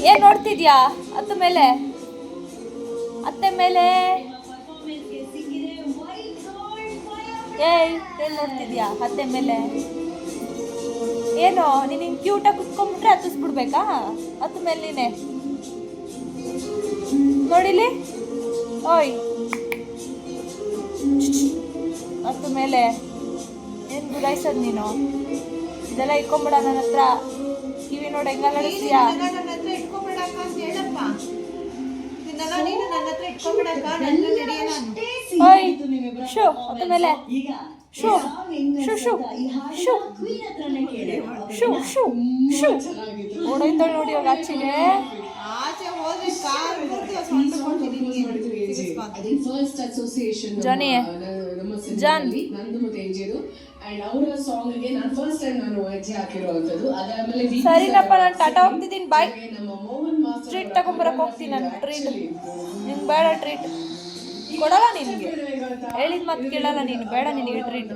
ಏನು ನೋಡ್ತಿದ್ಯಾ ಅತ್ತ ಮೇಲೆ ಅತ್ತೆ ಮೇಲೆ? ಏಯ್ ಏನು ನೋಡ್ತಿದ್ಯಾ ಅತ್ತೆ ಮೇಲೆ? ಏನು ನೀನು ಹಿಂಗೆ ಕ್ಯೂಟಾಗಿ ಕುತ್ಕೊಂಡ್ಬಿಟ್ರೆ ಹತ್ತಿಸ್ಬಿಡ್ಬೇಕಾ ಅತ್ತ ಮೇಲೆ ನೀನೆ? ನೋಡಿಲಿ ಓಯ್ ಅತ್ತ ಮೇಲೆ ಏನು ಗುರಾಯಿಸೋದು ನೀನು? ಇದೆಲ್ಲ ಇಟ್ಕೊಂಬಿಡ ನನ್ನ ಹತ್ರ. ಕಿವಿ ನೋಡಿ ಹೆಂಗ ನಡೆಸ್ತೀಯಾ? ಓಯ್ ಶೂ ಅತ್ತ ಮೇಲೆ ಶೂ ಶೂ ಶೂ ಶೂ ಶೂ ಶೂ ಶೂ ಓಡೋಯ್ತಾಳೆ ನೋಡಿ ಇವಾಗ ಆಚೆಗೆ. ಜಾನಿ ಜಾನ್ ಸರಿನಪ್ಪ, ನಾನು ಟಾಟಾ ಹೋಗ್ತಿದ್ದೀನಿ, ಬಾಯ್. ಟ್ರೀಟ್ ತಗೊಂಬರಕ್ಕೆ ಹೋಗ್ತೀನಿ ನಾನು. ಟ್ರೀಟ್ ನಿನ್ಗೆ ಬೇಡ, ಟ್ರೀಟ್ ಕೊಡಲ್ಲ ನಿನಗೆ. ಹೇಳಿದ ಮಾತು ಕೇಳಲ್ಲ ನೀನು, ಬೇಡ ನಿನಗೆ ಟ್ರೀಟ್.